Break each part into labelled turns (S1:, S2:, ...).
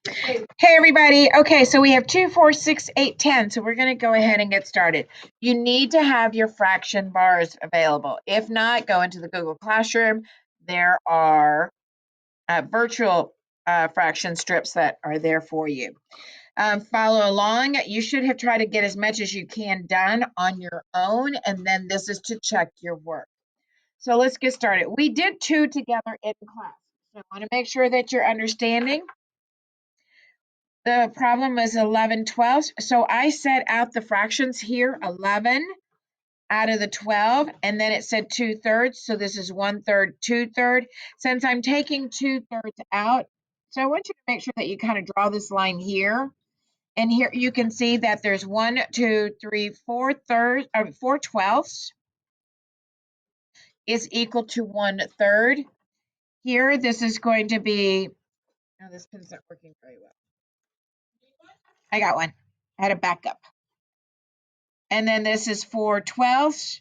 S1: Hey everybody. Okay, so we have 2, 4, 6, 8, 10. So we're going to go ahead and get started. You need to have your fraction bars available. If not, go into the Google Classroom. There are virtual fraction strips that are there for you. Follow along. You should have tried to get as much as you can done on your own, and then this is to check your work. So let's get started. We did 2 together in class. So I want to make sure that you're understanding. The problem was 11/12. So I set out the fractions here, 11 out of the 12, and then it said 2/3. So this is 1/3, 2/3. Since I'm taking 2/3 out, so I want you to make sure that you kind of draw this line here. And here you can see that there's 1, 2, 3, 4/12 is equal to 1/3. Here, this is going to be, oh, this pin's not working very well. I got one. I had a backup. And then this is 4/12.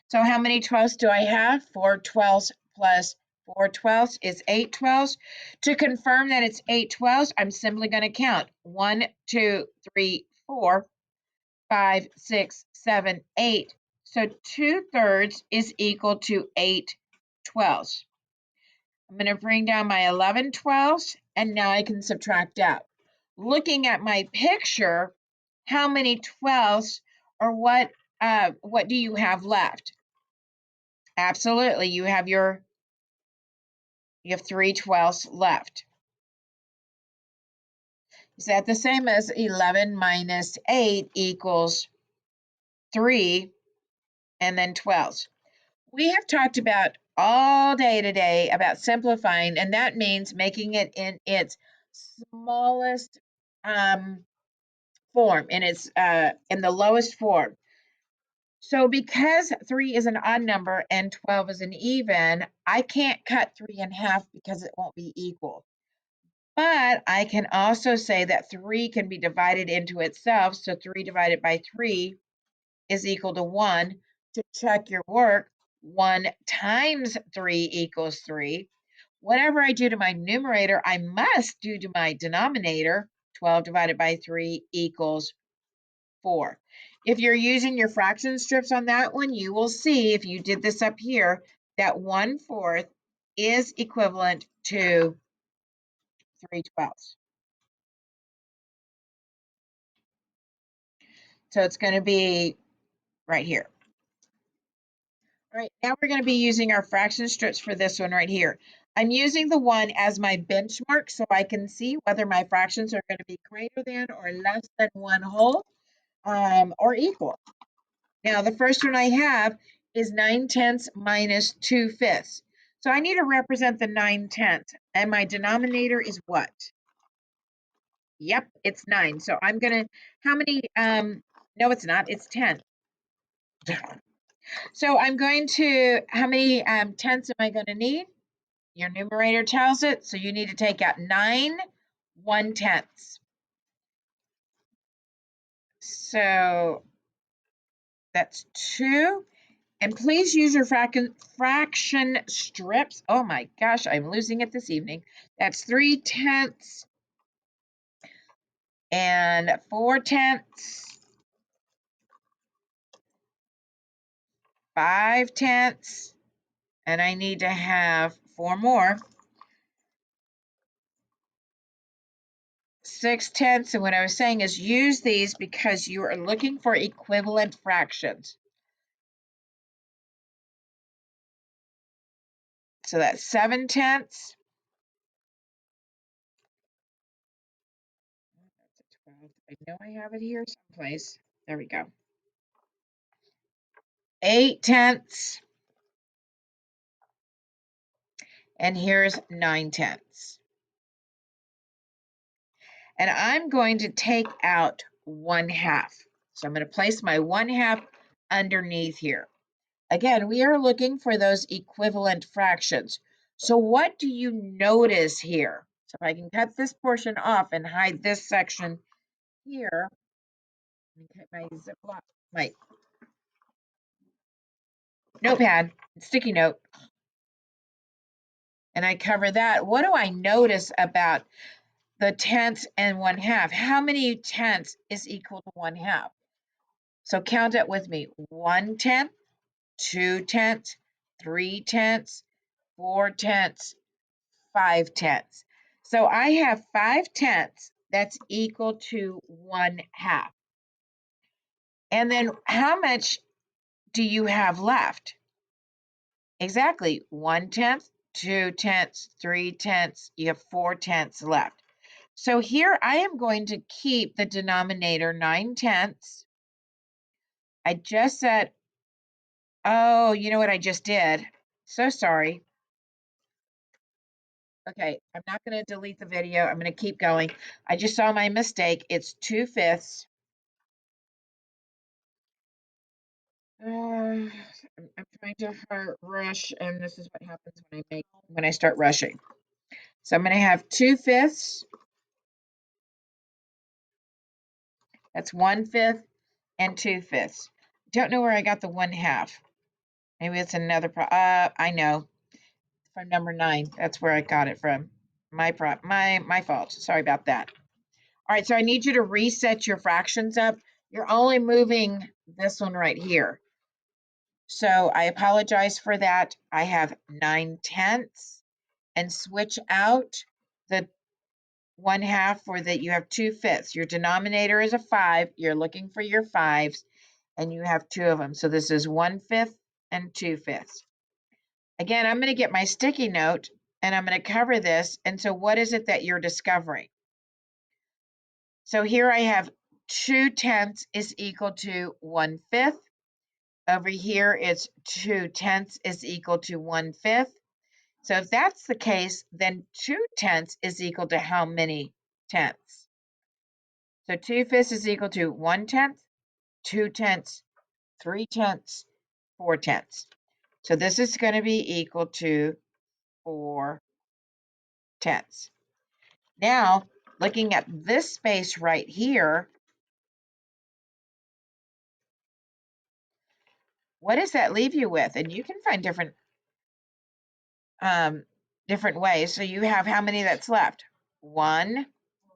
S1: So how many 12ths do I have? 4/12 plus 4/12 is 8/12. To confirm that it's 8/12, I'm simply going to count 1, 2, 3, 4, 5, 6, 7, 8. So 2/3 is equal to 8/12. I'm going to bring down my 11/12, and now I can subtract out. Looking at my picture, how many 12ths or what do you have left? Absolutely, you have 3/12 left. Is that the same as 11 minus 8 equals 3 and then 12? We have talked about all day today about simplifying, and that means making it in its smallest form, in the lowest form. So because 3 is an odd number and 12 is an even, I can't cut 3 in half because it won't be equal. But I can also say that 3 can be divided into itself. So 3 divided by 3 is equal to 1. To check your work, 1 times 3 equals 3. Whatever I do to my numerator, I must do to my denominator. 12 divided by 3 equals 4. If you're using your fraction strips on that one, you will see, if you did this up here, that 1/4 is equivalent to 3/12. So it's going to be right here. All right, now we're going to be using our fraction strips for this one right here. I'm using the one as my benchmark so I can see whether my fractions are going to be greater than or less than 1 whole or equal. Now, the first one I have is 9/10 minus 2/5. So I need to represent the 9/10, and my denominator is what? Yep, it's 9. So I'm going to, how many, no, it's not, it's 10. So I'm going to, how many tenths am I going to need? Your numerator tells it, so you need to take out 9 1/10. So that's 2. And please use your fraction strips. Oh my gosh, I'm losing it this evening. That's 3/10 and 4/10, 5/10, and I need to have 4 more. 6/10. And what I was saying is use these because you are looking for equivalent fractions. So that's 7/10. I know I have it here someplace. There we go. 8/10. And here's 9/10. And I'm going to take out 1/2. So I'm going to place my 1/2 underneath here. Again, we are looking for those equivalent fractions. So what do you notice here? So if I can cut this portion off and hide this section here, cut my Ziploc, my notepad, sticky note, and I cover that. What do I notice about the tenths and 1/2. How many tenths is equal to 1/2? So count it with me. 1/10, 2/10, 3/10, 4/10, 5/10. So I have 5/10 that's equal to 1/2. And then how much do you have left? Exactly, 1/10, 2/10, 3/10. You have 4/10 left. So here I am going to keep the denominator 9/10. I just said, oh, you know what I just did? So sorry. Okay, I'm not going to delete the video. I'm going to keep going. I just saw my mistake. It's 2/5. I'm trying to rush, and this is what happens when I start rushing. So I'm going to have 2/5. That's 1/5 and 2/5. Don't know where I got the 1/2. Maybe it's another I know, from number 9. That's where I got it from. My fault. Sorry about that. All right, so I need you to reset your fractions up. You're only moving this one right here. So I apologize for that. I have 9/10 and switch out the 1/2 for that. You have 2/5. Your denominator is a 5. You're looking for your 5s, and you have 2 of them. So this is 1/5 and 2/5. Again, I'm going to get my sticky note and I'm going to cover this. And so what is it that you're discovering? So here I have 2/10 is equal to 1/5. Over here, it's 2/10 is equal to 1/5. So if that's the case, then 2/10 is equal to how many tenths? So 2/5 is equal to 1/10, 2/10, 3/10, 4/10. So this is going to be equal to 4/10. Now, looking at this space right here, what does that leave you with? And you can find different ways. So you have how many that's left? 1,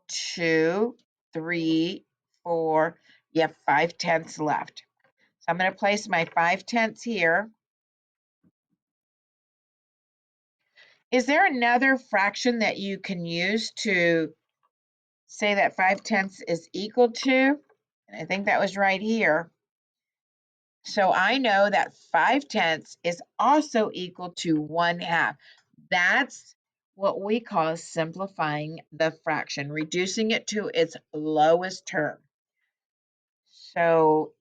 S1: 2, 3, 4. You have 5/10 left. So I'm going to place my 5/10 here. Is there another fraction that you can use to say that 5/10 is equal to? And I think that was right here. So I know that 5/10 is also equal to 1/2. That's what we call simplifying the fraction, reducing it to its lowest term. So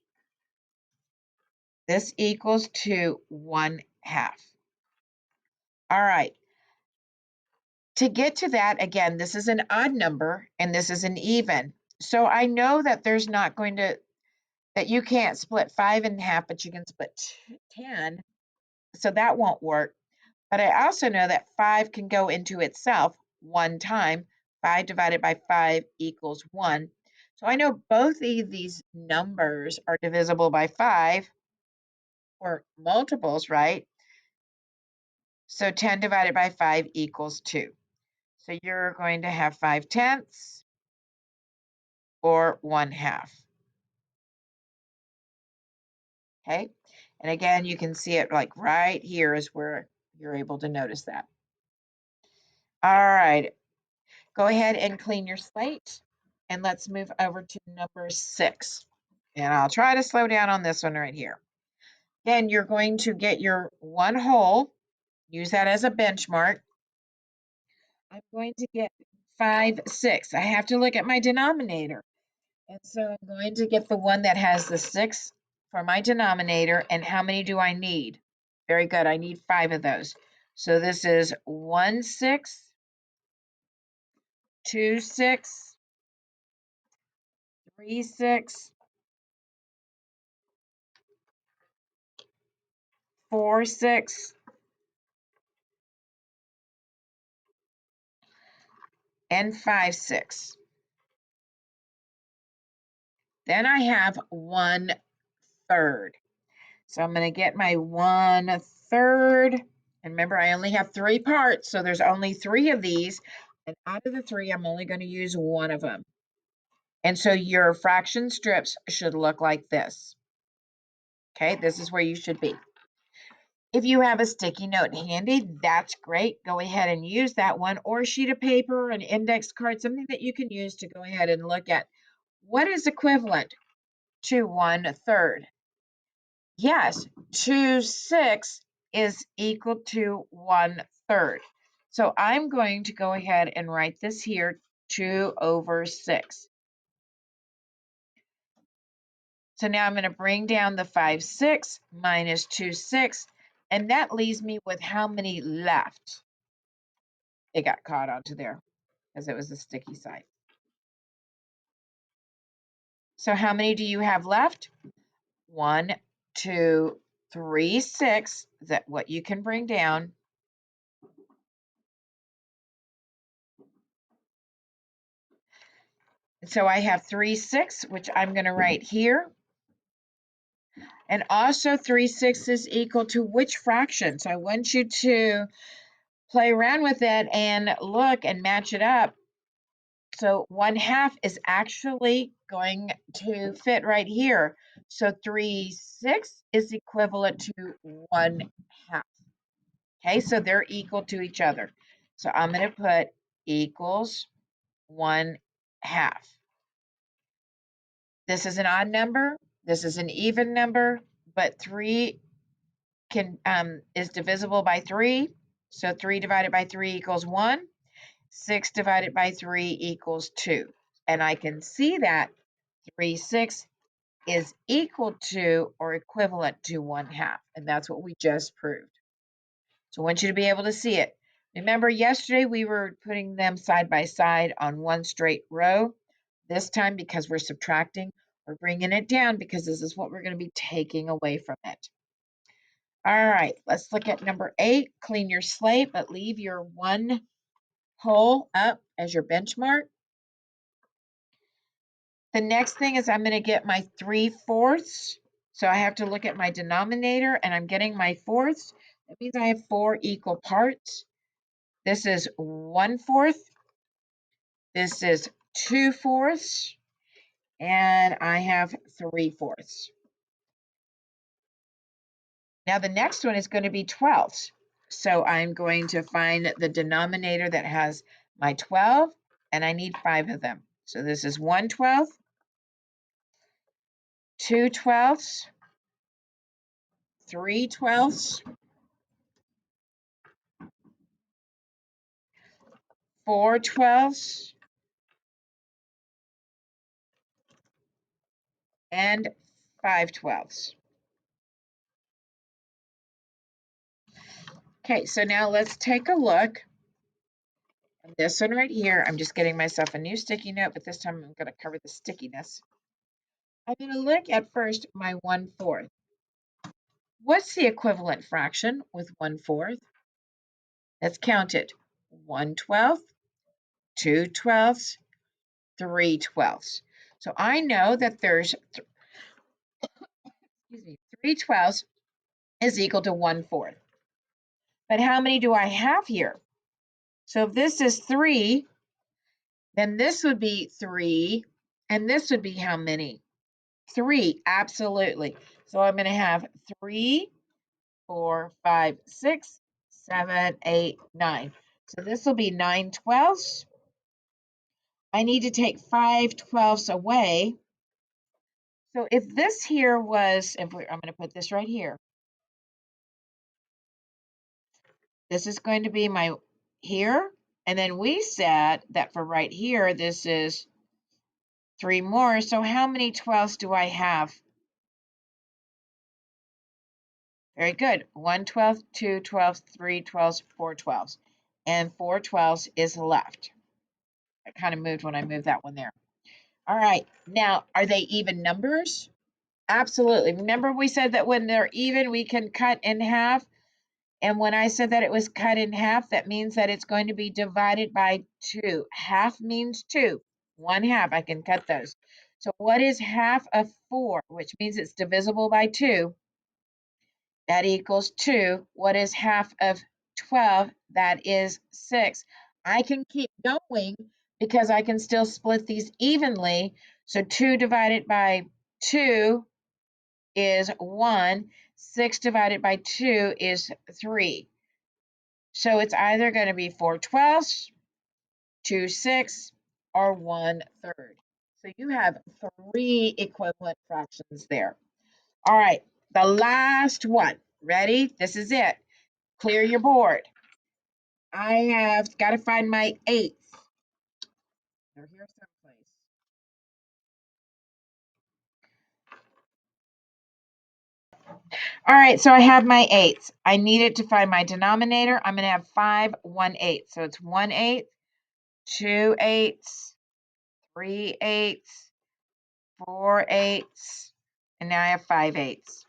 S1: this equals to 1/2. All right. To get to that, again, this is an odd number and this is an even. So I know that there's not going to, that you can't split 5 in half, but you can split 10. So that won't work. But I also know that 5 can go into itself one time. 5 divided by 5 equals 1. So I know both of these numbers are divisible by 5, or multiples, right? So 10 divided by 5 equals 2. So you're going to have 5/10 or 1/2. Okay. And again, you can see it like right here is where you're able to notice that. All right. Go ahead and clean your slate. And let's move over to number 6. And I'll try to slow down on this one right here. Again, you're going to get your 1 whole. Use that as a benchmark. I'm going to get 5/6. I have to look at my denominator. And so I'm going to get the one that has the 6 for my denominator. And how many do I need? Very good. I need 5 of those. So this is 1/6, 2/6, 3/6, 4/6, and 5/6. Then I have 1/3. So I'm going to get my 1/3. And remember, I only have 3 parts, so there's only 3 of these. And out of the 3, I'm only going to use one of them. And so your fraction strips should look like this. Okay, this is where you should be. If you have a sticky note handy, that's great. Go ahead and use that one, or a sheet of paper, an index card, something that you can use to go ahead and look at. What is equivalent to 1/3? Yes, 2/6 is equal to 1/3. So I'm going to go ahead and write this here, 2/6. So now I'm going to bring down the 5/6 minus 2/6, and that leaves me with how many left? It got caught onto there because it was the sticky side. So how many do you have left? 1, 2, 3, 6. Is that what you can bring down? So I have 3/6, which I'm going to write here. And also 3/6 is equal to which fraction? So I want you to play around with it and look and match it up. So 1/2 is actually going to fit right here. So 3/6 is equivalent to 1/2. Okay, so they're equal to each other. So I'm going to put equals 1/2. This is an odd number. This is an even number, but 3 is divisible by 3. So 3 divided by 3 equals 1. 6 divided by 3 equals 2. And I can see that 3/6 is equal to or equivalent to 1/2. And that's what we just proved. So I want you to be able to see it. Remember, yesterday we were putting them side by side on one straight row. This time, because we're subtracting, we're bringing it down because this is what we're going to be taking away from it. All right, let's look at number 8. Clean your slate, but leave your one hole up as your benchmark. The next thing is I'm going to get my 3/4. So I have to look at my denominator, and I'm getting my fourths. That means I have 4 equal parts. This is 1/4. This is 2/4. And I have 3/4. Now the next one is going to be 12ths. So I'm going to find the denominator that has my 12, and I need 5 of them. So this is 1/12, 2/12, 3/12, 4/12, and 5/12. Okay, so now let's take a look. This one right here, I'm just getting myself a new sticky note, but this time I'm going to cover the stickiness. I'm going to look at first my 1/4. What's the equivalent fraction with 1/4? Let's count it. 1/12, 2/12, 3/12. So I know that there's 3/12 is equal to 1/4. But how many do I have here? So if this is 3, then this would be 3, and this would be how many? 3, absolutely. So I'm going to have 3, 4, 5, 6, 7, 8, 9. So this will be 9/12. I need to take 5/12 away. So if this here was, I'm going to put this right here. This is going to be my here. And then we said that for right here, this is 3 more. So how many 12ths do I have? Very good. 1/12, 2/12, 3/12, 4/12. And 4/12 is left. I kind of moved when I moved that one there. All right. Now, are they even numbers? Absolutely. Remember we said that when they're even, we can cut in half. And when I said that it was cut in half, that means that it's going to be divided by 2. Half means 2. 1/2, I can cut those. So what is half of 4, which means it's divisible by 2? That equals 2. What is half of 12? That is 6. I can keep going because I can still split these evenly. So 2 divided by 2 is 1. 6 divided by 2 is 3. So it's either going to be 4/12, 2/6, or 1/3. So you have 3 equivalent fractions there. All right, the last one. Ready? This is it. Clear your board. I have got to find my eighths. They're here someplace. All right, so I have my eighths. I needed to find my denominator. I'm going to have 5 1/8. So it's 1/8, 2/8, 3/8, 4/8, and now I have 5/8.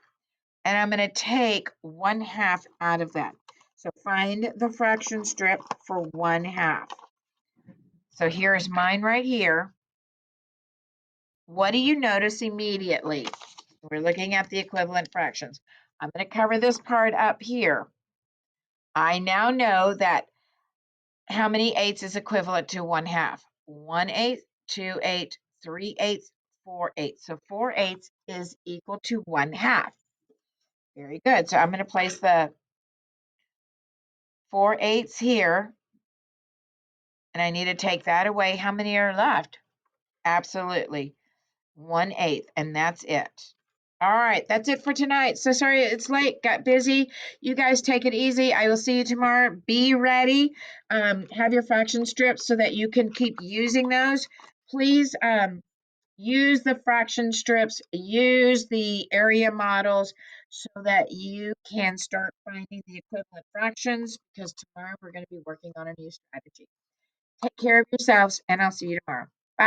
S1: And I'm going to take 1/2 out of that. So find the fraction strip for 1/2. So here's mine right here. What do you notice immediately? We're looking at the equivalent fractions. I'm going to cover this part up here. I now know that how many eighths is equivalent to 1/2? 1/8, 2/8, 3/8, 4/8. So 4/8 is equal to 1/2. Very good. So I'm going to place the 4/8 here, and I need to take that away. How many are left? Absolutely. 1/8, and that's it. All right, that's it for tonight. So sorry it's late, got busy. You guys take it easy. I will see you tomorrow. Be ready. Have your fraction strips so that you can keep using those. Please use the fraction strips, use the area models so that you can start finding the equivalent fractions because tomorrow we're going to be working on a new strategy. Take care of yourselves, and I'll see you tomorrow.